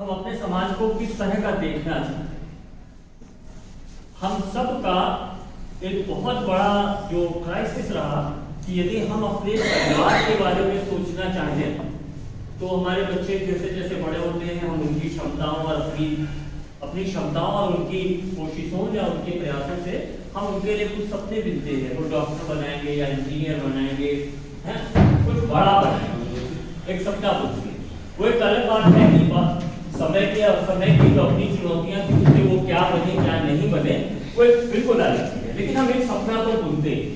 हम अपने समाज को किस तरह का देखना चाहते हैं। हम सब का एक बहुत बड़ा जो क्राइसिस रहा कि यदि हम अपने परिवार के बारे में सोचना चाहें तो हमारे बच्चे जैसे जैसे बड़े होते हैं हम उनकी क्षमताओं और अपनी क्षमताओं और उनकी कोशिशों या उनके प्रयासों से हम उनके लिए कुछ सपने बिनते हैं। वो डॉक्टर बनाएंगे या इंजीनियर बनाएंगे, हैं कुछ बड़ा बनाएंगे, एक सपना बुनते हैं। वो एक अलग बात है कि समय की तो अपनी चुनौतियां थी, उससे वो क्या बने क्या नहीं बने वो एक बिल्कुल अलग चीज है। लेकिन हम एक सपना तो बुनते हैं।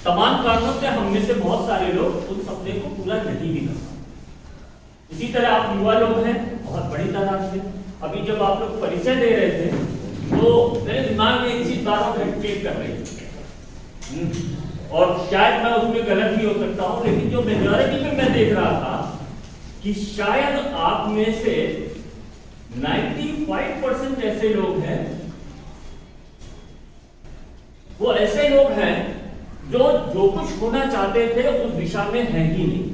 तमाम कारणों से हम में से बहुत सारे लोग उस सपने को पूरा नहीं भी कर पाते। इसी तरह आप युवा लोग हैं बहुत बड़ी तादाद से। अभी जब आप लोग परिचय दे रहे थे तो मेरे दिमाग में एक चीज बार क्लिक कर रही थी और शायद मैं उसमें गलत भी हो सकता हूं, लेकिन जो मेजॉरिटी में मैं देख रहा था कि शायद आप में से 95% ऐसे लोग हैं, वो ऐसे लोग हैं जो कुछ होना चाहते थे उस दिशा में है ही नहीं।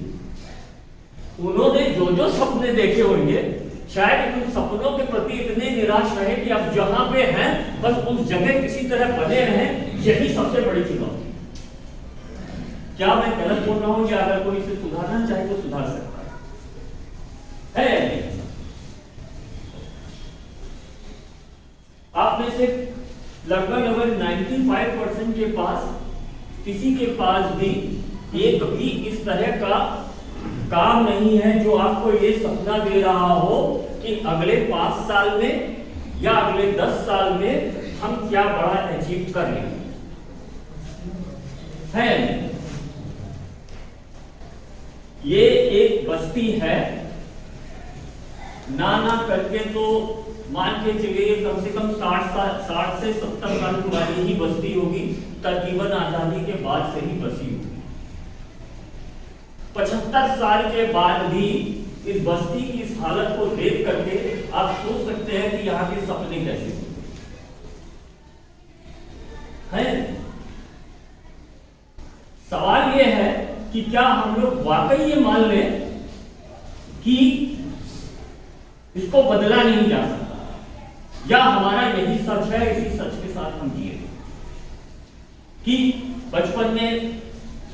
उन्होंने जो सपने देखे होंगे शायद उन सपनों के प्रति इतने निराश रहे कि अब जहां पे हैं बस उस जगह किसी तरह बने रहें, यही सबसे बड़ी चुनौती। क्या मैं गलत बोल रहा हूं या अगर कोई इसे सुधारना चाहे तो सुधार सकता है? आप में से लगभग 95% के पास किसी के पास भी एक भी इस तरह का काम नहीं है जो आपको ये सपना दे रहा हो कि अगले 5 साल में या अगले 10 साल में हम क्या बड़ा अचीव कर लेंगे, है? ये एक बस्ती है, ना करके तो मान के चलिए कम से कम 60 से 70 साल पुरानी ही बस्ती होगी, तकरीबन आजादी के बाद से ही बसी होगी। 75 साल के बाद भी इस बस्ती की इस हालत को देख करके आप सोच सकते हैं कि यहाँ के सपने कैसे हैं। सवाल यह है कि क्या हम लोग वाकई ये मान लें कि इसको बदला नहीं जा सकता, या हमारा यही सच है, इसी सच के साथ हम जिए कि बचपन में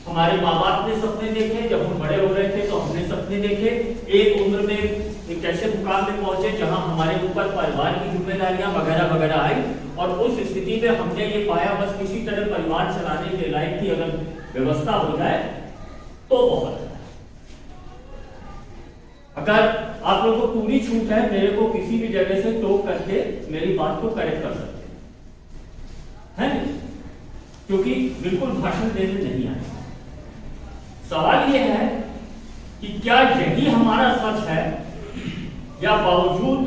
हमारे माँ बाप ने सपने देखे, जब हम बड़े हो रहे थे तो हमने सपने देखे, एक उम्र में एक ऐसे मुकाम में पहुंचे जहां हमारे ऊपर परिवार की जिम्मेदारियां वगैरह वगैरह आई और उस स्थिति में हमने ये पाया बस किसी तरह परिवार चलाने के लायक की अगर व्यवस्था हो जाए तो बहुत है। अगर आप लोगों को पूरी छूट है, मेरे को किसी भी जगह से टोक करके मेरी बात को करेक्ट कर सकते हैं, क्योंकि बिल्कुल भाषण देने नहीं आए। सवाल यह है कि क्या यही हमारा सच है, या बावजूद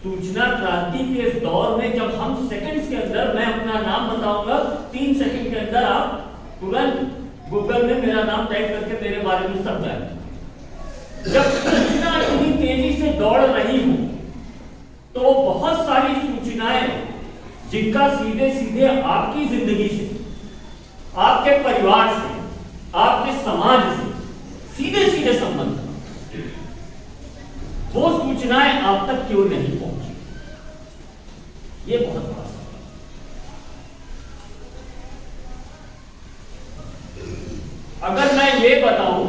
सूचना क्रांति के इस दौर में जब हम सेकंड्स के अंदर, मैं अपना नाम बताऊंगा, 3 सेकंड के अंदर आप तुरंत गूगल में मेरा नाम टाइप करके मेरे बारे में सब जाए, जब सूचना इतनी तेजी से दौड़ रही हो तो बहुत सारी सूचनाएं जिनका सीधे सीधे आपकी जिंदगी से, आपके परिवार से, आपके समाज से सीधे सीधे संबंध, वो सूचनाएं आप तक क्यों नहीं पहुंची? ये बहुत बड़ा सवाल। अगर मैं ये बताऊं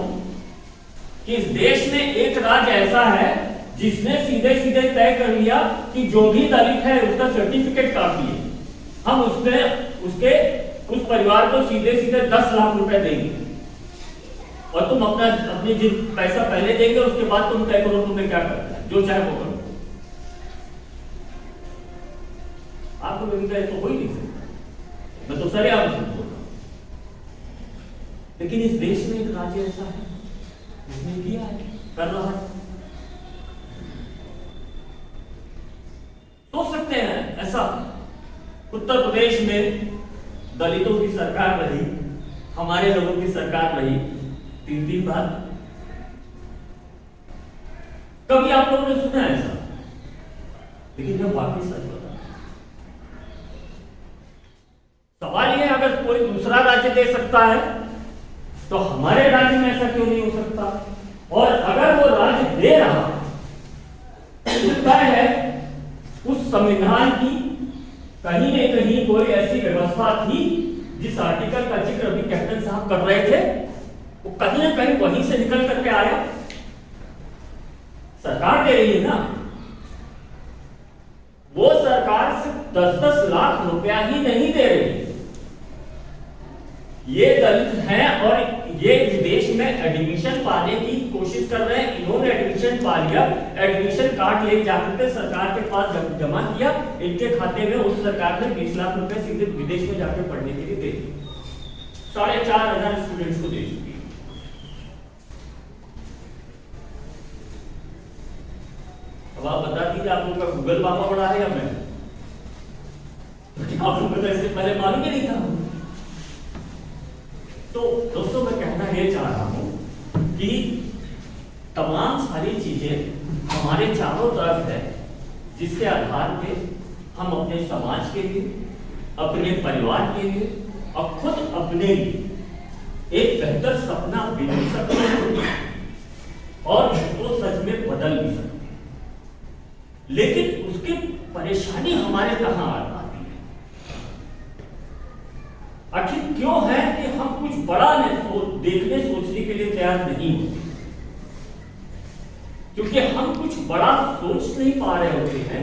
कि इस देश में एक राज्य ऐसा है जिसने सीधे सीधे तय कर लिया कि जो भी दलित है उसका सर्टिफिकेट काफी है, हम उस परिवार को सीधे सीधे 10 लाख रुपए देंगे और तुम अपने जो पैसा पहले देंगे उसके बाद तुम तय करो तुम्हें क्या करना है, जो चाहे वो करो। आपको लगता है तो हो ही नहीं सकता, मैं तो सरे आप बोल रहा हूं। लेकिन इस देश में एक राज्य ऐसा है जिसने किया है, कर रहा है। सोच सकते हैं ऐसा उत्तर प्रदेश में दलितों की सरकार रही, हमारे लोगों की सरकार रही 3 बार। कभी आप लोगों ने सुना है ऐसा? लेकिन मैं वाकई सच बता, सवाल यह अगर कोई दूसरा राज्य दे सकता है तो हमारे राज्य में ऐसा क्यों नहीं हो सकता? और अगर वो राज्य दे रहा तय है उस संविधान की कहीं न कहीं कोई ऐसी व्यवस्था थी जिस आर्टिकल का जिक्र अभी कैप्टन साहब कर रहे थे, वो कहीं ना कहीं वहीं से निकल करके आया। सरकार दे रही है ना, वो सरकार सिर्फ 10-10 लाख रुपया ही नहीं दे रही। ये दलित हैं और ये विदेश में एडमिशन पाने की कोशिश कर रहे हैं। इन्होंने एडमिशन पा लिया, एडमिशन कार्ड ले जाकर सरकार के पास जमा किया, इनके खाते में उस सरकार ने 20 लाख रुपए सीधे विदेश में जाकर पढ़ने के लिए दे दिए। 4,500 स्टूडेंट्स को दे चुकी है। अब आप बता दीजिए, आप लोग का गूगल बाबा बड़ा है या मैं? आप लोगों को तो इससे पहले मालूम ही नहीं था। तो दोस्तों, मैं कहना ये चाह रहा हूं कि तमाम सारी चीजें हमारे चारों तरफ है, जिसके आधार पे हम अपने समाज के लिए, अपने परिवार के लिए और खुद अपने लिए एक बेहतर सपना बिता सकते हैं और उसको सच में बदल भी सकते हैं। लेकिन उसकी परेशानी हमारे कहां आती है? आखिर क्यों है कि हम कुछ बड़ा देखने सोचने के लिए तैयार नहीं होते? क्योंकि हम कुछ बड़ा सोच नहीं पा रहे होते हैं।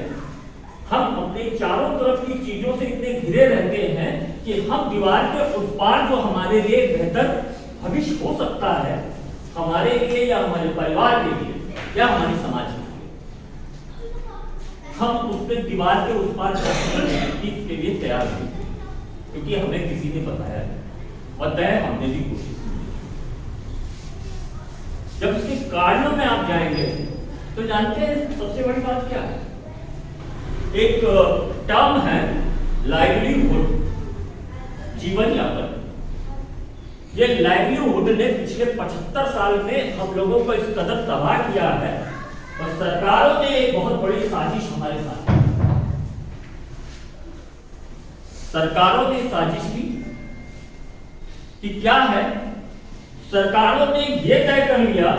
हम अपने चारों तरफ की चीजों से इतने घिरे रहते हैं कि हम दीवार के उस पार जो हमारे लिए बेहतर भविष्य हो सकता है, हमारे लिए या हमारे परिवार के लिए या हमारे समाज के लिए, हम उसके दीवार के उस पार के लिए तैयार नहीं, क्योंकि हमें किसी ने बताया है और तय हमने भी कोशिश की। जब उसके कारणों में आप जाएंगे तो जानते हैं सबसे बड़ी बात क्या है? एक टर्म है लाइवलीहुड, जीवन यापन। ये लाइवलीहुड ने पिछले 75 साल में हम लोगों को इस कदर तबाह किया है और सरकारों ने एक बहुत बड़ी साजिश हमारे साथ, सरकारों ने साजिश की कि क्या है, सरकारों ने यह तय कर लिया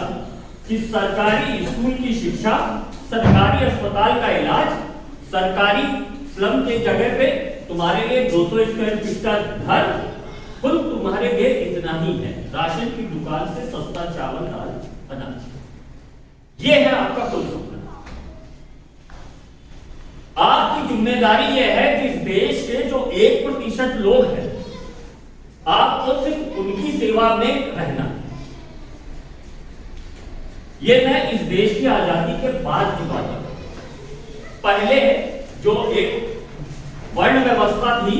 कि सरकारी स्कूल की शिक्षा, सरकारी अस्पताल का इलाज, सरकारी स्लम के जगह पे तुम्हारे लिए 200 स्क्वायर फीट का घर, खुद तुम्हारे लिए इतना ही है, राशन की दुकान से सस्ता चावल दाल अनाज। ये है आपका कुल सपना। आपकी जिम्मेदारी यह है कि इस देश के जो 1% लोग हैं, आपको सिर्फ उनकी सेवा में रहना। यह मैं इस देश की आजादी के बाद की बात कर रहा हूं। पहले जो एक वर्ण व्यवस्था थी,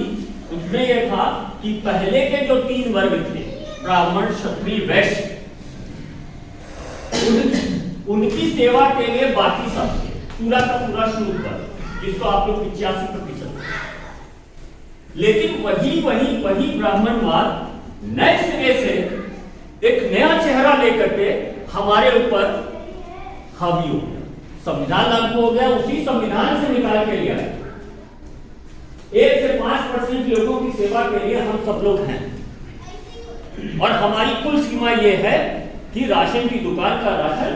उसमें यह था कि पहले के जो 3 वर्ग थे, ब्राह्मण, क्षत्रिय, वैश्य, उनकी सेवा के लिए बाकी सब थे, पूरा का पूरा शूद्र वर्ग, जिसको आप लोग 85%। लेकिन वही ब्राह्मणवाद नए सिरे से एक नया चेहरा लेकर के हमारे ऊपर हावी हो गया। संविधान लागू हो गया, उसी संविधान से निकाल के लिया 1 से 5% लोगों की सेवा के लिए हम सब लोग हैं। और हमारी कुल सीमा यह है कि राशन की दुकान का राशन,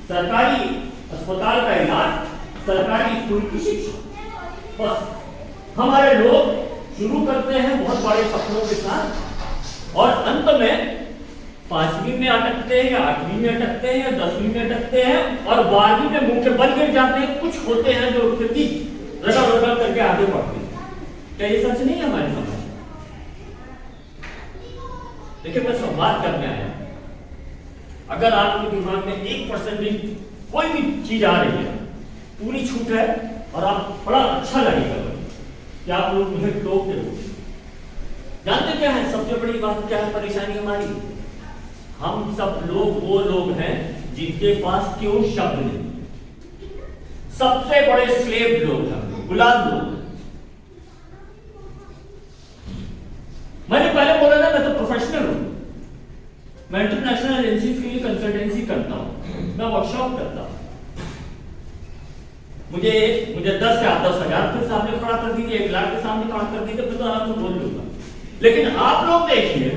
सरकारी अस्पताल का इलाज, सरकारी स्कूल की शिक्षा। बस हमारे लोग शुरू करते हैं बहुत बड़े सपनों के साथ और अंत में 5वीं में अटकते हैं या 8वीं में अटकते हैं या 10वीं में अटकते हैं और 12वीं में मुंह के बल गिर जाते हैं। कुछ होते हैं जो खेती रगड़ करके आगे बढ़ते हैं। क्या ये सच नहीं है हमारे समाज? देखिए, मैं संवाद करने आया। अगर आपके दिमाग में 1% भी कोई भी चीज आ रही है, पूरी छूट है और आप बड़ा अच्छा लगेगा कि आप लोग मुझे टोकते हो। जानते क्या है सबसे बड़ी बात, क्या है परेशानी हमारी? हम सब लोग वो लोग हैं जिनके पास क्यों शब्द नहीं। सबसे बड़े स्लेव लोग हैं, गुलाम लोग। मैंने पहले बोला ना, मैं तो प्रोफेशनल हूं। मैं इंटरनेशनल एजेंसीज के लिए कंसल्टेंसी करता हूं, मैं वर्कशॉप करता हूं। मुझे 10 या 10,000 के सामने खड़ा कर दीजिए, 1 लाख के सामने खड़ा कर दीजिए, मैं तो आराम से बोल लूंगा। लेकिन आप लोग देखिए,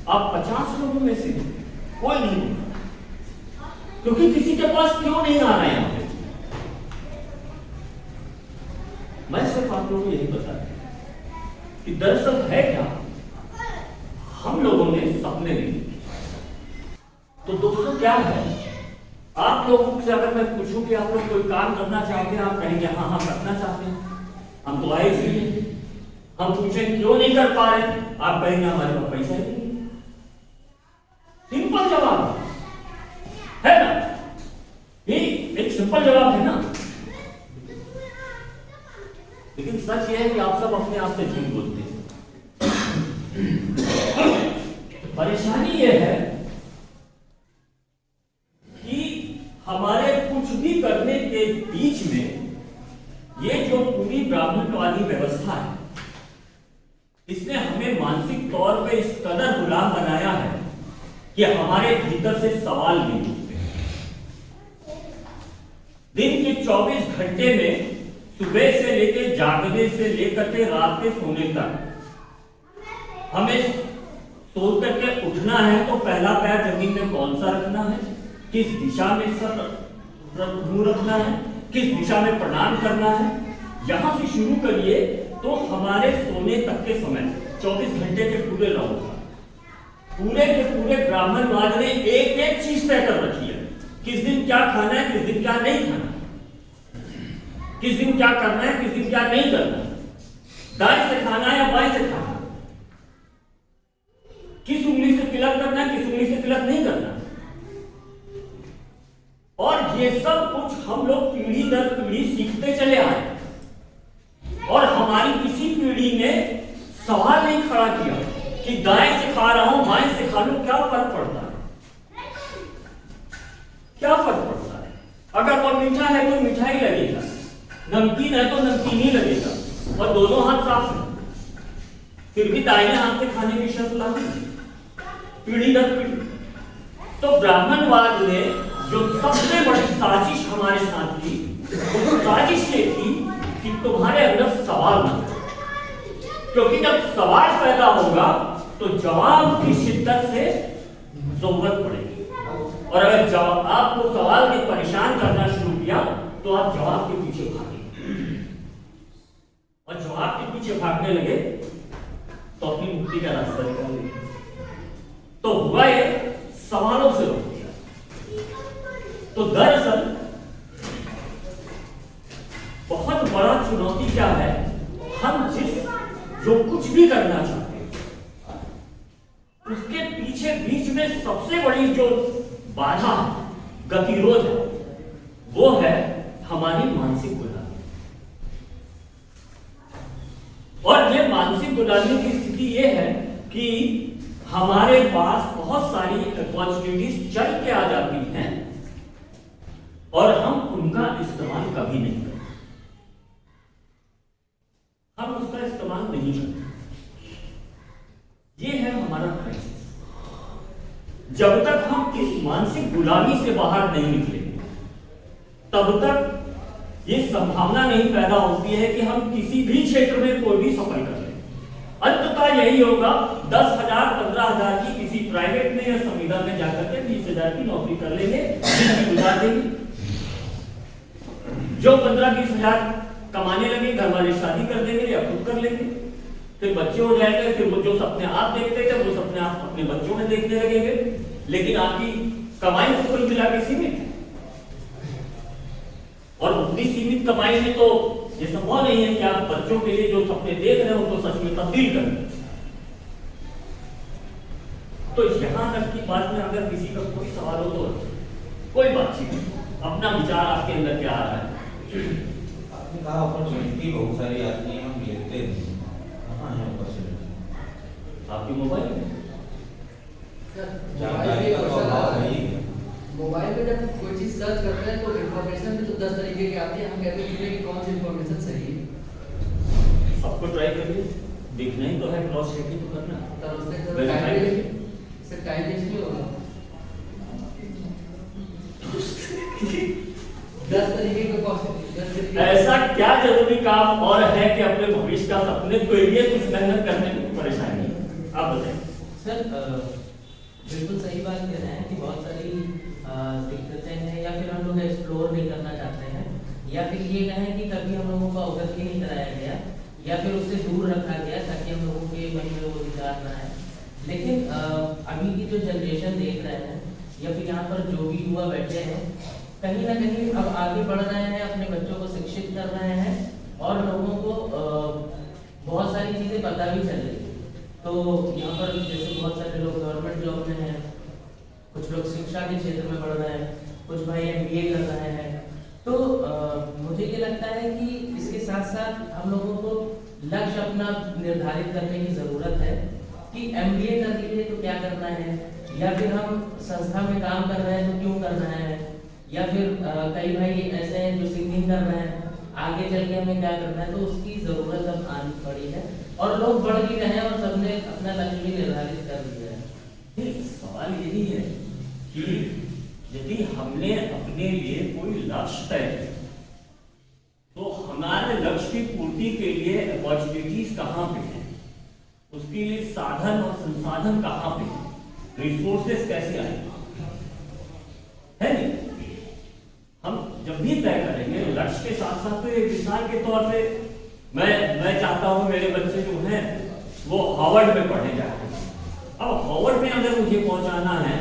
आप 50 लोगों में से कोई नहीं, क्योंकि किसी के पास क्यों नहीं आ रहे हैं। मैं सिर्फ आप लोगों को यही बता रहा कि दरअसल है क्या, हम लोगों ने सपने नहीं देखे। तो दोस्तों क्या है, आप लोगों से अगर मैं पूछूं कि आप लोग कोई काम करना चाहते हैं, आप कहेंगे हाँ हाँ करना चाहते हैं, हम तो आए इसलिए। हम पूछें क्यों नहीं कर पा रहे, आप कहेंगे हमारे पास पैसा ही नहीं। सिंपल जवाब है ना, ये एक सिंपल जवाब है ना। लेकिन सच यह है कि आप सब अपने आप से झूठ बोलते हैं। परेशानी यह है कि हमारे कुछ भी करने के बीच में ये जो पूरी ब्राह्मणवादी व्यवस्था है, इसने हमें मानसिक तौर पे इस कदर गुलाम बनाया है कि हमारे भीतर से सवाल नहीं उठते। दिन के 24 घंटे में सुबह से लेकर जागने से लेकर के रात के सोने तक हमें सोच करके उठना है तो पहला पैर जमीन में कौन सा रखना है, किस दिशा में सर मुंह रखना है, किस दिशा में प्रणाम करना है, यहां से शुरू करिए तो हमारे सोने तक के समय 24 घंटे के पूरे राउंड पूरे के पूरे ब्राह्मणवाद ने एक एक चीज तय कर रखी है। किस दिन क्या खाना है, किस दिन क्या नहीं खाना, किस दिन क्या करना है, किस दिन क्या नहीं करना, दाएं से खाना है या बाएं से खाना, किस उंगली से तिलक करना है, किस उंगली से तिलक नहीं करना। और ये सब कुछ हम लोग पीढ़ी दर पीढ़ी सीखते चले आए और हमारी किसी पीढ़ी ने सवाल नहीं खड़ा किया कि दाएं से खा रहा हूं बाएं से खा लूं, क्या फर्क पड़ता है, क्या फर्क पड़ता है। अगर वो मीठा है तो मीठा ही लगेगा, नमकीन है तो नमकीन ही लगेगा, और दोनों हाथ साफ है, फिर भी दाहिने हाथ से खाने की शर्त लागू पीढ़ी दर पीढ़ी। तो ब्राह्मणवाद ने जो सबसे बड़ी साजिश हमारे साथ की, वो साजिश ये थी कि तुम्हारे अंदर सवाल न, क्योंकि जब सवाल पैदा होगा तो जवाब की शिद्दत से जरूरत पड़ेगी, और अगर जवाब आपको सवाल ने परेशान करना शुरू किया तो आप जवाब के पीछे भागे, और जवाब के पीछे भागने लगे तो अपनी मुक्ति का रास्ता निकाल लेंगे। तो हुआ ये सवालों से रोक दिया। तो दरअसल बहुत बड़ा चुनौती क्या है, हम जो कुछ भी करना चाहते हैं उसके पीछे बीच में सबसे बड़ी जो बाधा गतिरोध है वो है हमारी मानसिक गुलामी। और ये मानसिक गुलामी की स्थिति ये है कि हमारे पास बहुत सारी अपॉर्चुनिटीज चल के आ जाती हैं और हम उनका इस्तेमाल कभी नहीं करते, हम उसका इस्तेमाल नहीं करते। ये है हमारा क्राइसिस। जब तक हम इस मानसिक गुलामी से बाहर नहीं निकलेंगे तब तक ये संभावना नहीं पैदा होती है कि हम किसी भी क्षेत्र में कोई भी सफल कर लें। अंततः यही होगा 10,000 15,000 की किसी प्राइवेट में या संविदा में जाकर के 20,000 की नौकरी कर लेंगे, जिंदगी गुजार देंगे। जो 15-20 हजार कमाने लगे घर वाले शादी कर देंगे या खुद कर लेंगे, फिर बच्चे हो जाएंगे, फिर वो जो सपने आप देखते थे वो सपने आप अपने बच्चों में देखने लगेंगे, लेकिन आपकी कमाई तो कुल मिला के सीमित है, और उतनी सीमित कमाई में तो ये संभव नहीं है कि आप बच्चों के लिए जो सपने देख रहे हो तो सच में तब्दील करें। तो यहां तक की बात में अगर किसी का कोई सवाल हो तो कोई बातचीत, अपना विचार आपके अंदर क्या आ रहा है। आपने कहा अपॉर्चुनिटी बहुत सारी आती है, हम लेते हैं, कहाँ है अपॉर्चुनिटी? आपके मोबाइल में जानकारी का तो अभाव नहीं है। मोबाइल पे जब कोई चीज सर्च करते हैं तो इंफॉर्मेशन भी तो 10 तरीके की आती है, हम कहते हैं कि कौन सी इंफॉर्मेशन सही है। सबको ट्राई करिए, देखना ही तो है, क्रॉस चेकिंग तो करना तो उससे टाइम वेस्ट नहीं होगा। 10 तरीके के ऐसा क्या जरूरी काम और है कि अपने भविष्य का सपने के लिए कुछ मेहनत करने में परेशानी, आप बताएं। सर बिल्कुल सही बात कह रहे हैं कि बहुत सारी दिक्कतें हैं या फिर हम लोग एक्सप्लोर नहीं करना चाहते हैं, या फिर ये कहें कि कभी हम लोगों का अवगत ही नहीं कराया गया या फिर उससे दूर रखा गया ताकि हम लोगों के मन में वो विचार ना आए। लेकिन अभी की जो जनरेशन देख रहे हैं या फिर यहाँ पर जो भी युवा बैठे हैं, कहीं ना कहीं अब आगे बढ़ रहे हैं, अपने बच्चों को शिक्षित कर रहे हैं और लोगों को बहुत सारी चीज़ें पता भी चल रही है। तो यहाँ पर जैसे बहुत सारे लोग गवर्नमेंट जॉब में हैं, कुछ लोग शिक्षा के क्षेत्र में बढ़ रहे हैं, कुछ भाई MBA कर रहे हैं। तो मुझे ये लगता है कि इसके साथ साथ हम लोगों को लक्ष्य अपना निर्धारित करने की ज़रूरत है कि MBA कर लिए तो क्या करना है, या फिर हम संस्था में काम कर रहे हैं तो क्यों कर रहे हैं, या फिर कई भाई ऐसे हैं जो सिंगिंग कर रहे हैं, आगे चल के हमें क्या करना है। तो उसकी ज़रूरत अब आनी पड़ी है और लोग बढ़ भी रहे हैं और सबने अपना लक्ष्य भी निर्धारित कर लिया है। सवाल यही है कि यदि हमने अपने लिए कोई लक्ष्य तय किया तो हमारे लक्ष्य की पूर्ति के लिए अपॉर्चुनिटीज कहाँ पे हैं, उसके लिए साधन और संसाधन कहाँ पे हैं, रिसोर्सेस कैसे आएंगे, है नहीं। हम जब भी तय करेंगे लक्ष्य के साथ साथ, तो एक मिसाल के तौर पे मैं चाहता हूँ मेरे बच्चे जो हैं वो हार्वर्ड में पढ़ने जाते हैं। अब हार्वर्ड में अगर मुझे पहुंचाना है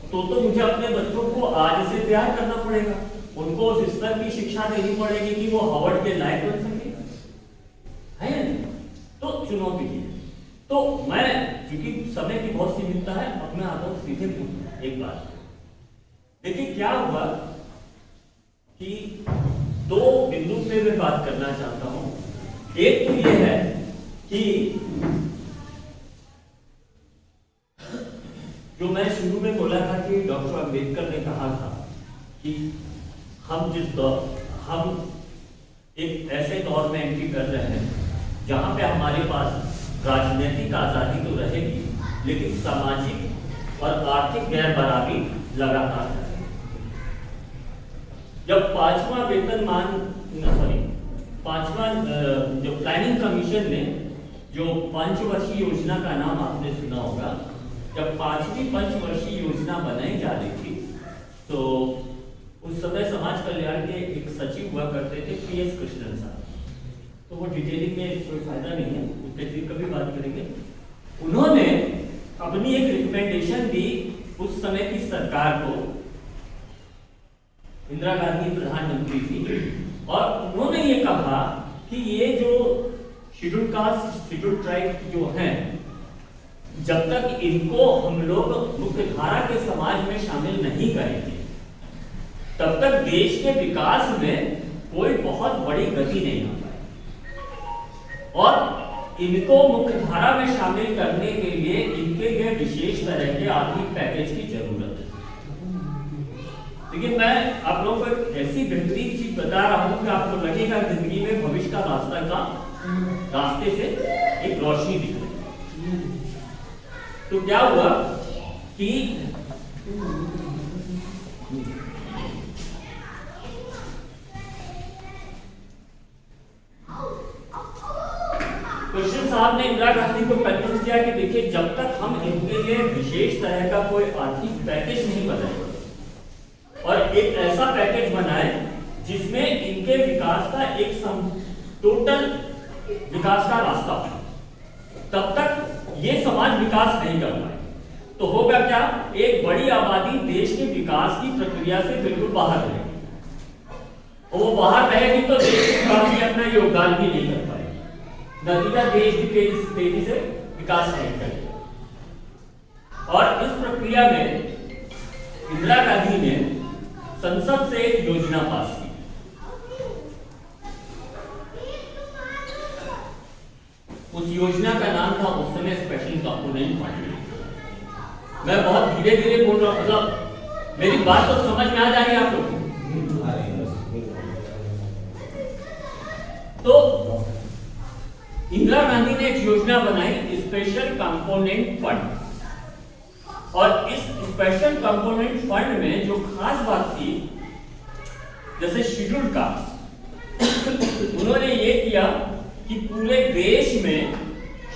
तो मुझे अपने बच्चों को आज से तैयार करना पड़ेगा, उनको उस स्तर की शिक्षा देनी पड़ेगी कि वो हार्वर्ड के लायक बन सके, है नहीं। तो चुनौती है। तो मैं, क्योंकि समय की बहुत सीमितता है, अब मैं आता हूँ सीधे एक बात। देखिए क्या हुआ कि दो बिंदु पे मैं बात करना चाहता हूं। एक तो ये है कि जो मैं शुरू में बोला था कि डॉक्टर अंबेडकर ने कहा था कि हम एक ऐसे दौर में एंट्री कर रहे हैं जहां पे हमारे पास राजनीतिक आजादी तो रहेगी लेकिन सामाजिक और आर्थिक गैर बराबरी लगातार है। जब पांचवा जो प्लानिंग कमीशन ने जो पंचवर्षीय योजना का नाम आपने सुना होगा, जब 5वीं पंचवर्षीय योजना बनाई जा रही थी तो उस समय समाज कल्याण के एक सचिव हुआ करते थे PS कृष्णन साहब। तो वो डिटेलिंग में कोई फायदा नहीं है, उसके लिए कभी बात करेंगे। उन्होंने अपनी एक रिकमेंडेशन दी उस समय की सरकार को, इंदिरा गांधी प्रधानमंत्री थी, और उन्होंने ये कहा कि ये जो शेड्यूल कास्ट शेड्यूल ट्राइब जो हैं, जब तक इनको हम लोग मुख्यधारा के समाज में शामिल नहीं करेंगे तब तक देश के विकास में कोई बहुत बड़ी गति नहीं आ पाएगी। और इनको मुख्यधारा में शामिल करने के लिए इनके लिए विशेष तरह के आर्थिक पैकेज की जरूरत है। लेकिन मैं आप लोगों को एक ऐसी बेहतरीन चीज बता रहा हूं कि आपको लगेगा जिंदगी में भविष्य का रास्ते से एक रोशनी दिख रही है। तो क्या हुआ कि कृष्ण साहब ने इंदिरा गांधी को कन्विंस किया कि देखिए जब तक हम इनके लिए विशेष तरह का कोई आर्थिक पैकेज नहीं बनाएंगे और एक ऐसा पैकेज बनाए जिसमें इनके विकास का एक टोटल विकास का रास्ता हो, तब तक ये समाज विकास नहीं कर पाए। तो होगा क्या, एक बड़ी आबादी देश के विकास की प्रक्रिया से बिल्कुल बाहर रहेगी, और वो बाहर रहेगी तो देश के विकास में अपना योगदान भी नहीं कर पाएगी। नतीजा देश भी तेजी से विकास नहीं करेगा। और इस प्रक्रिया में इंदिरा गांधी ने संसद से एक योजना पास की। उस योजना का नाम था उस समय स्पेशल कंपोनेंट फंड। मैं बहुत धीरे धीरे बोल रहा हूं, मतलब मेरी बात तो समझ में आ जा रही है आप लोगों को? तो इंदिरा गांधी ने एक योजना बनाई स्पेशल कंपोनेंट फंड, और इस स्पेशल कंपोनेंट फंड में जो खास बात थी, जैसे शेड्यूल कास्ट, उन्होंने ये किया कि पूरे देश में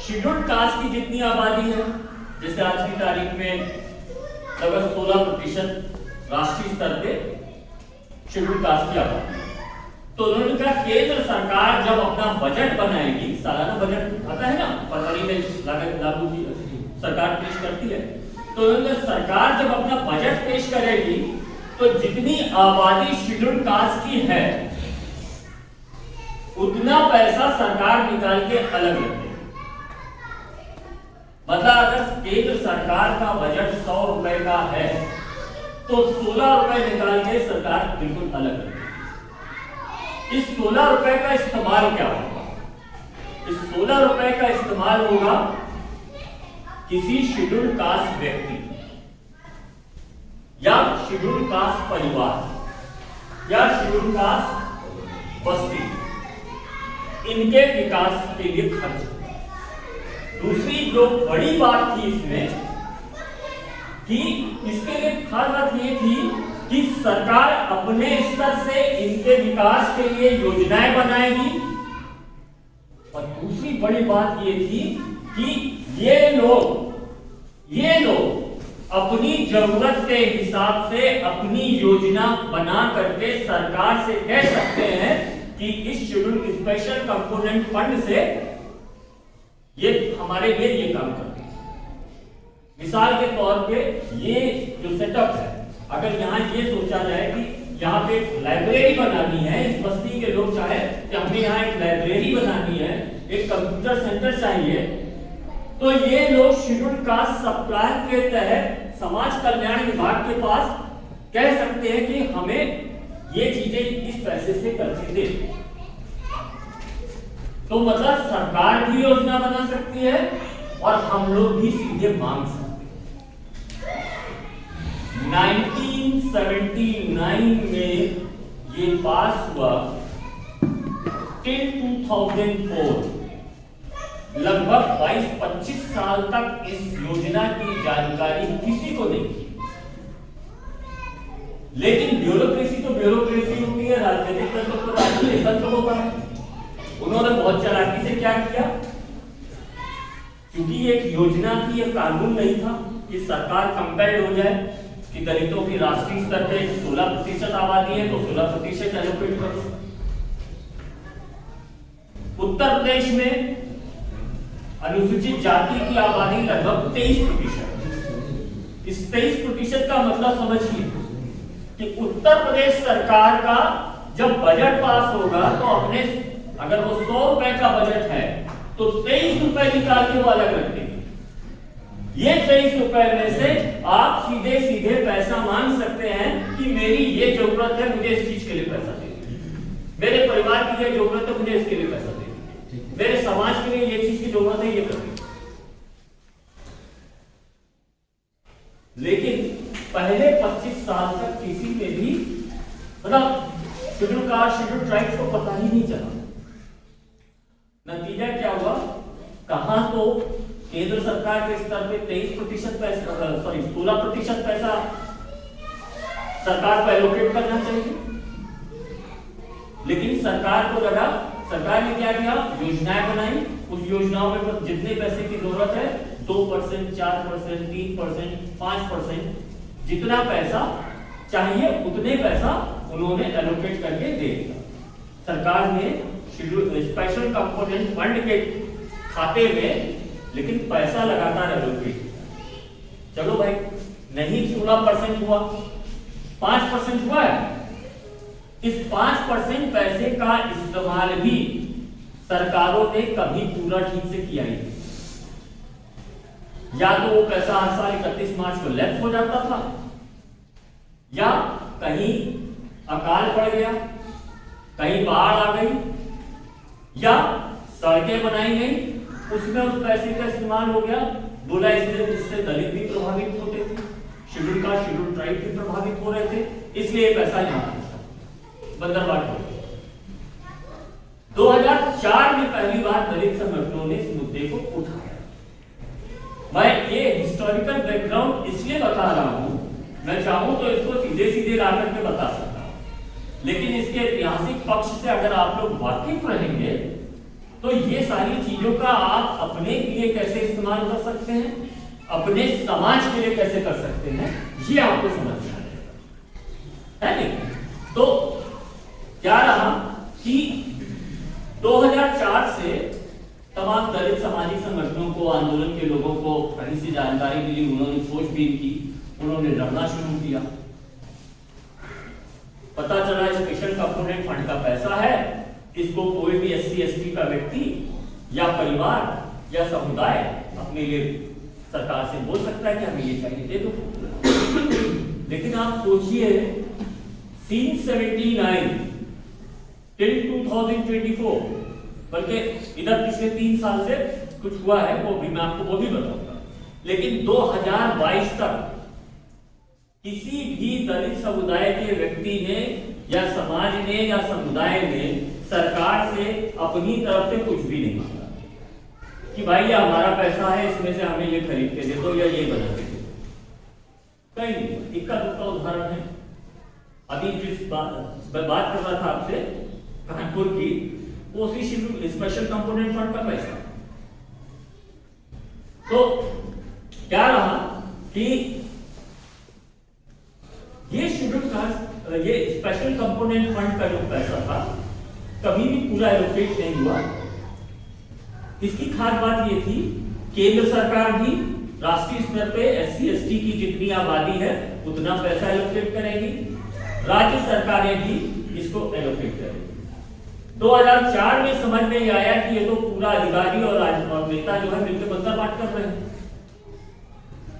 शेड्यूल कास्ट की जितनी आबादी है, जैसे आज की तारीख में लगभग 16% राष्ट्रीय स्तर पे शेड्यूल कास्ट की आबादी है, तो उन्होंने कहा केंद्र सरकार जब अपना बजट बनाएगी, सालाना बजट आता है ना, फरवरी में लागू की सरकार पेश करती है, तो उन्होंने सरकार जब अपना बजट पेश करेगी तो जितनी आबादी शेड्यूल कास्ट की है उतना पैसा सरकार निकाल के अलग रखेगी। मतलब अगर केंद्र सरकार का बजट 100 रुपए का है तो 16 रुपए निकाल के सरकार बिल्कुल अलग रखेगी। इस 16 रुपए का इस्तेमाल क्या होगा? इस 16 रुपए का इस्तेमाल होगा किसी शेड्यूल कास्ट व्यक्ति या शेड्यूल कास्ट परिवार या शेड्यूल कास्ट बस्ती, इनके विकास के लिए खर्च। दूसरी जो बड़ी बात थी इसमें कि इसके लिए खास बात ये थी कि सरकार अपने स्तर से इनके विकास के लिए योजनाएं बनाएगी, और दूसरी बड़ी बात ये थी कि ये लोग अपनी जरूरत के हिसाब से अपनी योजना बना करके सरकार से कह सकते हैं कि इस शेड्यूल स्पेशल कंपोनेंट फंड से ये हमारे लिए ये काम करते हैं। मिसाल के तौर पे ये जो सेटअप है, अगर यहाँ ये सोचा जाए कि यहाँ पे एक लाइब्रेरी बनानी है, इस बस्ती के लोग चाहे कि हमें यहाँ एक लाइब्रेरी बनानी है, एक कंप्यूटर सेंटर चाहिए, तो ये लोग शेड्यूल कास्ट सप्लाई के तहत समाज कल्याण विभाग के पास कह सकते हैं कि हमें ये चीजें इस पैसे से करके दे। तो मतलब सरकार भी योजना बना सकती है और हम लोग भी सीधे मांग सकते हैं। 1979 में ये पास हुआ, टिल 2004 लगभग 22-25 साल तक इस योजना की जानकारी किसी को नहीं थी। लेकिन ब्यूरोक्रेसी तो ब्यूरोक्रेसी होती है, राजनीतिक तंत्र तो राजनीतिक तंत्र होता है। उन्होंने बहुत चालाकी से क्या किया, क्योंकि एक योजना थी, एक कानून नहीं था कि सरकार कंपेल्ड हो जाए कि दलितों की राष्ट्रीय स्तर पे 16% आबादी है तो 16% एलोकेट करो। उत्तर प्रदेश में अनुसूचित जाति की आबादी लगभग 23%। इस 23% का मतलब समझिए कि उत्तर प्रदेश सरकार का जब बजट पास होगा तो अपने, अगर वो 100 रुपए का बजट है तो 23 रुपए निकाल के वो अलग रख देंगे। ये 23 रुपए में से आप सीधे सीधे पैसा मांग सकते हैं कि मेरी ये जरूरत है, मुझे इस चीज के लिए पैसा दे, मेरे परिवार की ये जरूरत है, मुझे इसके लिए पैसा दे, मेरे समाज के लिए ये चीज की जरूरत है, ये करनी। लेकिन पहले 25 साल तक किसी ने भी मतलब शेड्यूल कास्ट, शेड्यूल ट्राइब्स को पता ही नहीं चला। नतीजा क्या हुआ, कहां तो केंद्र सरकार के स्तर पे 23% पैसा, 16% पैसा सरकार को एलोकेट करना चाहिए, लेकिन सरकार को लगा, सरकार ने क्या किया, योजनाएं बनाई, उस योजनाओं में जितने पैसे की जरूरत है 2%, 4%, 3%, 5%, जितना पैसा चाहिए उतने पैसा उन्होंने एलोकेट करके दे दिया। सरकार ने स्पेशल कंपोनेंट फंड के खाते में लेकिन पैसा लगातार एलोकेट। चलो भाई, नहीं 16% हुआ, 5% हुआ है। इस 5% पैसे का इस्तेमाल भी सरकारों ने कभी पूरा ठीक से किया ही नहीं। या तो वो पैसा हर साल 31 मार्च को लैप्स हो जाता था, या कहीं अकाल पड़ गया, कहीं बाढ़ आ गई, या सड़कें बनाई गई, उसमें उस पैसे का इस्तेमाल हो गया। बोला इसलिए जिससे दलित भी प्रभावित होते थे, शेड्यूल कास्ट, शेड्यूल ट्राइब भी प्रभावित हो रहे थे, इसलिए पैसा यहाँ बंदरबाट हो गया। 2004 में पहली बार दलित संगठनों ने इस मुद्दे को उठाया। मैं ये हिस्टोरिकल बैकग्राउंड इसलिए बता रहा हूं, मैं चाहूं तो इसको सीधे सीधे ला करके बता सकता हूं, लेकिन इसके ऐतिहासिक पक्ष से अगर आप लोग वाकिफ रहेंगे तो ये सारी चीजों का आप अपने लिए कैसे इस्तेमाल कर सकते हैं, अपने समाज के लिए कैसे कर सकते हैं, ये आपको समझना है नहीं? तो क्या रहा कि 2004 से तमाम दलित सामाजिक संगठनों को, आंदोलन के लोगों को कहीं से जानकारी मिली, उन्होंने खोजबीन की, उन्होंने लड़ना शुरू किया। पता चला स्पेशल कंपोनेंट फंड का पैसा है, इसको कोई भी SC ST का व्यक्ति या परिवार या समुदाय अपने लिए सरकार से बोल सकता है कि हमें ये चाहिए, दे दो। लेकिन आप सोचिए, since 79 till 2024, बल्कि इधर पिछले 3 साल से कुछ हुआ है, वो भी मैं आपको वो भी बताऊंगा, लेकिन 2022 तक किसी भी दलित समुदाय के व्यक्ति ने या समाज ने या समुदाय ने सरकार से अपनी तरफ से कुछ भी नहीं मांगा कि भाई ये हमारा पैसा है, इसमें से हमें ये खरीद के दे दो या ये बना के दे दो। कहीं नहीं। इक्का दुक्का उदाहरण है। अभी जिस बात कर रहा था आपसे कानपुर की, वो उसी स्पेशल कंपोनेंट फंड का पैसा। तो क्या रहा कि ये शेड्यूल कास्ट, ये स्पेशल कंपोनेंट फंड का जो पैसा था कभी भी पूरा एलोकेट नहीं हुआ। इसकी खास बात ये थी, केंद्र सरकार भी राष्ट्रीय स्तर पे SC ST की जितनी आबादी है उतना पैसा एलोकेट करेगी, राज्य सरकारें भी इसको एलोकेट करेगी। 2004 में समझ में आया कि ये तो पूरा अधिकारी और नेता जो है मिलकर बंदा बांट कर रहे हैं।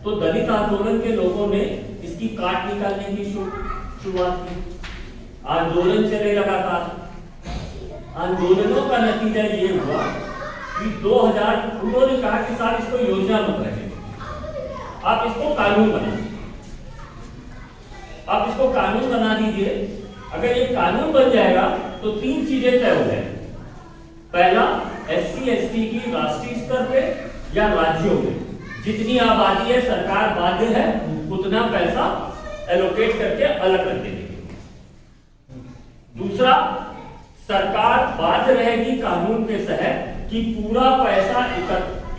तो दलित आंदोलन के लोगों ने इसकी काट निकालने की शुरुआत की। आंदोलन चले लगातार। आंदोलनों का नतीजा ये हुआ कि 2000 उन्होंने कहा कि साहब इसको योजना मत रखें, आप इसको कानून बना दीजिए, आप इसको कानून बना दीजिए। अगर ये कानून बन जाएगा तो 3 चीजें तय हो जाएंगी। पहला, SC ST की राष्ट्रीय स्तर पे या राज्यों में जितनी आबादी है सरकार बाध्य है उतना पैसा एलोकेट करके अलग कर देगी। दूसरा, सरकार बाध्य रहेगी कानून के तहत कि पूरा पैसा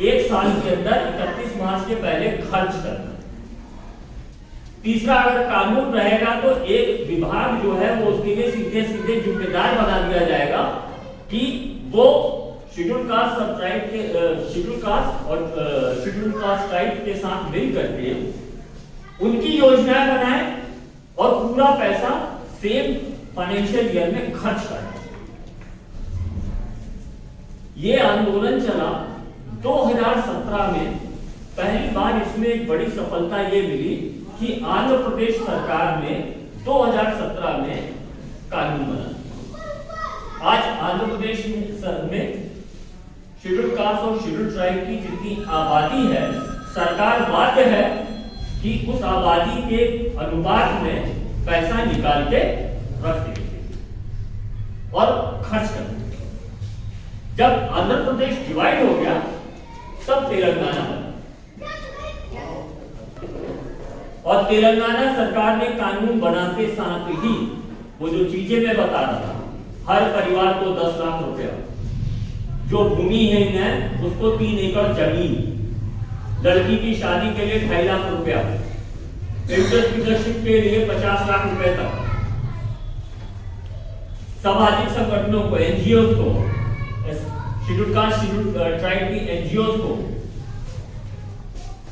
1 साल के अंदर 31 मार्च के पहले खर्च करना। तीसरा, अगर कानून रहेगा तो एक विभाग जो है वो उसके लिए सीधे सीधे जिम्मेदार बना दिया जाएगा कि वो शेड्यूल कास्ट सब ट्राइब के शेड्यूल कास्ट और शेड्यूल कास्ट ट्राइब के साथ मिल करके उनकी योजनाएं बनाए और पूरा पैसा सेम फाइनेंशियल ईयर में खर्च करें। ये आंदोलन चला। 2017 में पहली बार इसमें एक बड़ी सफलता ये मिली कि आंध्र प्रदेश सरकार ने 2017 में कानून बना। आज आंध्र प्रदेश में शेड्यूल कास्ट और शेड्यूल ट्राइब की जितनी आबादी है सरकार बाध्य है कि उस आबादी के अनुपात में पैसा निकाल के रख देगी और खर्च कर देगी। जब आंध्र प्रदेश डिवाइड हो गया तब तेलंगाना बना और तेलंगाना सरकार ने कानून बनाते साथ ही वो जो चीजें मैं बता रहा था, हर परिवार को 10 लाख रुपया, जो भूमिहीन है उसको 3 एकड़ जमीन, लड़की की शादी के लिए 2.5 लाख रुपया, इंटरप्रेन्योरशिप के लिए 50 लाख रुपए तक, सामाजिक संगठनों को, NGOs को, शेड्यूल कास्ट शेड्यूल ट्राइब की NGOs को,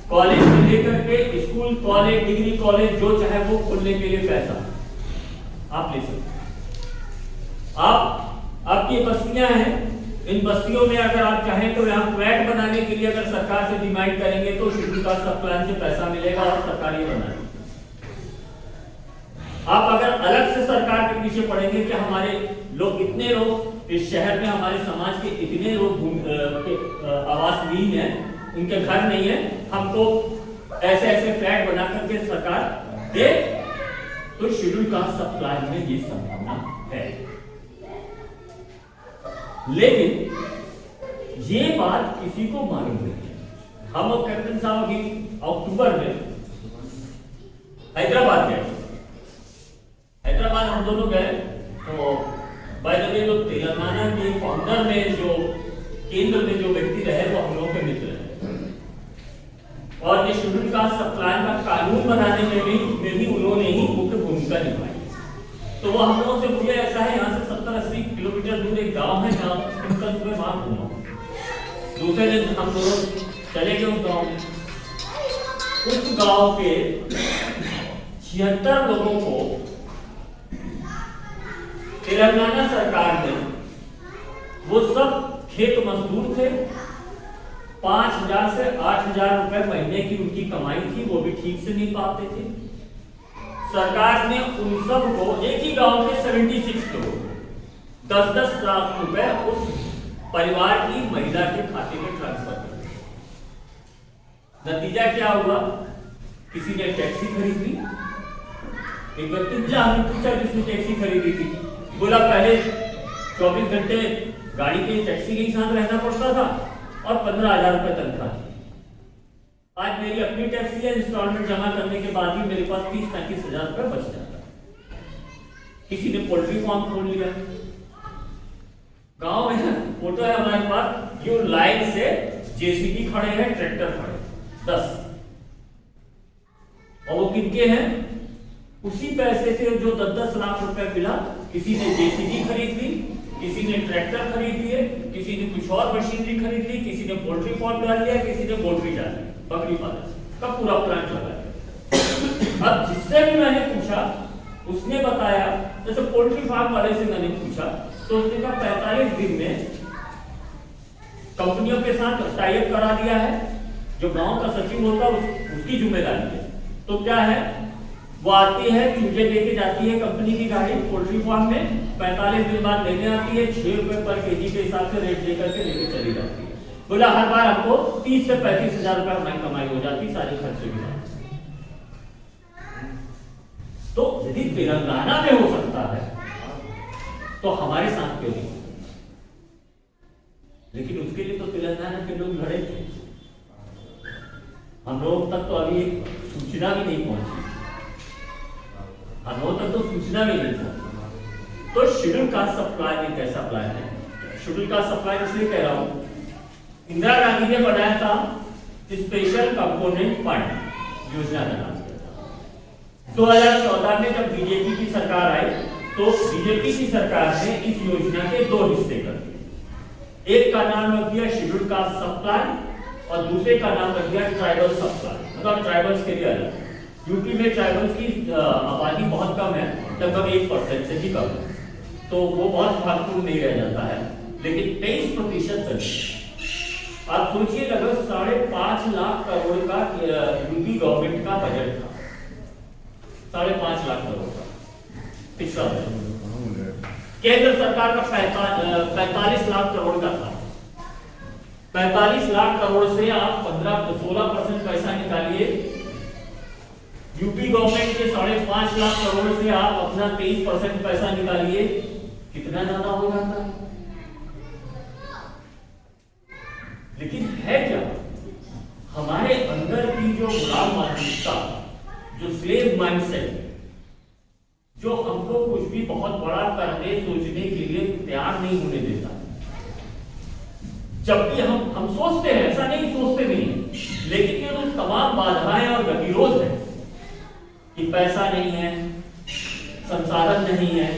कॉलेज से लेकर के स्कूल, कॉलेज, डिग्री कॉलेज जो चाहे वो खोलने के लिए पैसा आप ले सकते। आपकी बस्तियां हैं, इन बस्तियों में अगर आप चाहें तो यहाँ फ्लैट बनाने के लिए अगर सरकार से डिमांड करेंगे तो शेड्यूल कास्ट सब प्लान से पैसा मिलेगा और सरकार ये बनाएगी। आप अगर अलग से सरकार के पीछे पड़ेंगे कि हमारे लोग, इतने लोग इस शहर में, हमारे समाज के इतने लोग आवासहीन हैं, उनके घर नहीं है, हमको ऐसे ऐसे फ्लैट बना करके सरकार दे, तो शेड्यूल कास्ट सब प्लान में ये संभावना है। लेकिन ये बात किसी को मालूम नहीं है। हम और कैप्टन साहब अभी अक्टूबर में हैदराबाद गए। हैदराबाद हम दोनों गए तो बाय द वे जो तेलंगाना के फाउंडर में जो केंद्र में जो व्यक्ति रहे वो हम लोगों के मित्र हैं और ये शेड्यूल कास्ट सब प्लान का कानून बनाने में भी उन्होंने ही मुख्य भूमिका निभाई। तो वो हम लोगों से पूछे ऐसा है यहाँ से 70-80 किलोमीटर दूर एक गांव है जहाँ तुम कल सुबह वहां घूमो। दूसरे दिन हम लोग चले गए उस गाँव में। उस गांव के 76 लोगों को तेलंगाना सरकार ने, वो सब खेत मजदूर थे, 5,000 से 8,000 रुपए महीने की उनकी कमाई थी, वो भी ठीक से नहीं पाते थे। सरकार ने उन सब को एक ही गांव के 76 लोगों को 10-10 लाख रुपए उस परिवार की महिला के खाते में ट्रांसफर कर दिया। नतीजा क्या हुआ? किसी ने टैक्सी खरीदी, एक व्यक्ति हमने पूछा जिसने टैक्सी खरीदी थी, बोला पहले 24 घंटे गाड़ी के टैक्सी के साथ रहना पड़ता था और 15,000 रुपए तनख्वाह थी। आज मेरी अपनी टैक्सी है, इंस्टॉलमेंट जमा करने के बाद भी मेरे पास 30-35 हजार रुपए बच जाता है। किसी ने पोल्ट्री फार्म खोल लिया गांव में, फोटो है हमारे पास, जो लाइन से जेसीबी खड़े हैं, ट्रैक्टर खड़े 10, और वो किनके हैं? उसी पैसे से जो 10-10 लाख रुपए मिला, किसी ने जेसीबी खरीद ली, किसी ने ट्रैक्टर खरीद लिए, किसी ने कुछ और मशीनरी खरीद ली, किसी ने पोल्ट्री फार्म डाल लिया, किसी ने पोल्ट्री डाल ली, बकरी पालन का पूरा प्लांट लगा दिया। अब जिससे भी मैंने पूछा उसने बताया, जैसे पोल्ट्री फार्म वाले से मैंने पूछा तो उसने कहा 45 दिन में कंपनियों के साथ टाई अप करा दिया है, जो गांव का सचिव होता है उसकी जिम्मेदारी है। तो क्या है, वो आती है, चूजे लेके जाती है कंपनी की गाड़ी पोल्ट्री फार्म में, 45 दिन बाद लेने आती है, 6 रुपए पर केजी के हिसाब से रेट लेकर के लेके चली जाती है। बोला हर बार आपको 30 से 35 हजार रुपए हमारी कमाई हो जाती, सारे खर्चे भी। तो यदि तेलंगाना में हो सकता है तो हमारे साथ क्यों नहीं? लेकिन उसके लिए तो तेलंगाना के लोग लड़े थे, हम लोग तक तो अभी सूचना भी नहीं पहुंची, हम लोग तक तो सूचना भी नहीं पहुंची। तो शेड्यूल कास्ट सप्लाई एक ऐसा प्लान है, शेड्यूल कास्ट सप्लाई इसलिए कह रहा हूं, इंदिरा गांधी ने बनाया था स्पेशल कंपोनेंट फंड योजना का नाम। 2014 में जब बीजेपी की सरकार आई तो बीजेपी की सरकार ने इस योजना के 2 हिस्से कर दिए। एक का नाम रख दिया शेड्यूल कास्ट सब प्लान और दूसरे का नाम रख दिया ट्राइबल सब प्लान, मतलब ट्राइबल्स के लिए अलग। यूपी में ट्राइबल्स की आबादी बहुत कम है, लगभग 1% से भी कम है, तो वो बहुत भागपूर्ण नहीं रह जाता है, लेकिन 23% आप सोचिए लगभग 5.5 लाख करोड़ का यूपी गवर्नमेंट का बजट था, 5.5 लाख करोड़ का पिछला बजट। केंद्र सरकार का 45 लाख करोड़ का था। 45 लाख करोड़ से आप 15-16% पैसा निकालिए, यूपी गवर्नमेंट के 5.5 लाख करोड़ से आप अपना 23% पैसा निकालिए, कितना ज्यादा हो जाता है। लेकिन है क्या, हमारे अंदर की जो गुलाम मानसिकता, जो स्लेव माइंडसेट, जो हमको कुछ भी बहुत बड़ा करने सोचने के लिए तैयार नहीं होने देता। जब भी हम सोचते हैं, ऐसा नहीं सोचते नहीं, लेकिन ये तो तमाम बाधाएं और गतिरोध है कि पैसा नहीं है, संसाधन नहीं है,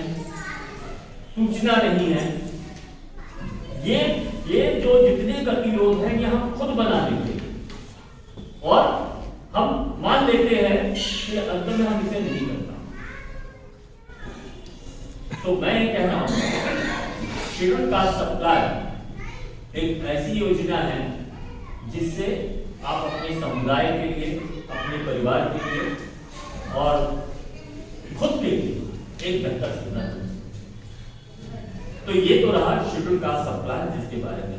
सूचना नहीं है, ये जो जितने गतिरोध हैं ये हम खुद बना देते हैं और हम मान लेते हैं कि अंत में हम इसे नहीं करता। तो मैं ये कह रहा हूं शेड्यूल कास्ट सप्लाई एक ऐसी योजना है जिससे आप अपने समुदाय के लिए, अपने परिवार के लिए और खुद के लिए एक बेहतर जिंदगी। तो ये तो रहा शेड्यूल कास्ट सप्लाई जिसके बारे में